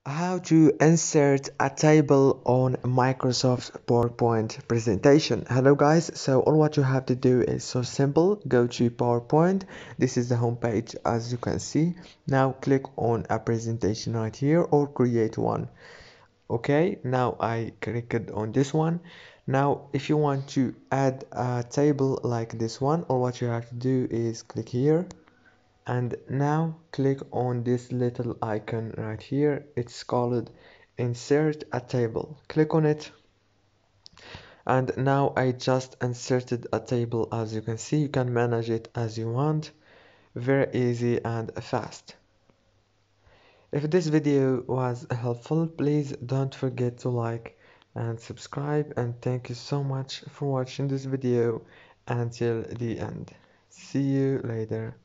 How to insert a table on Microsoft PowerPoint presentation. Hello guys, so all what you have to do is so simple. Go to PowerPoint. This is the home page as you can see. Now click on a presentation right here or create one. Okay, now I clicked on this one. Now if you want to add a table like this one, all what you have to do is click here and now click on this little icon right here. It's called insert a table. Click on it, and now I just inserted a table. As you can see, you can manage it as you want. Very easy and fast. If this video was helpful, please don't forget to like and subscribe, and thank you so much for watching this video until the end. See you later.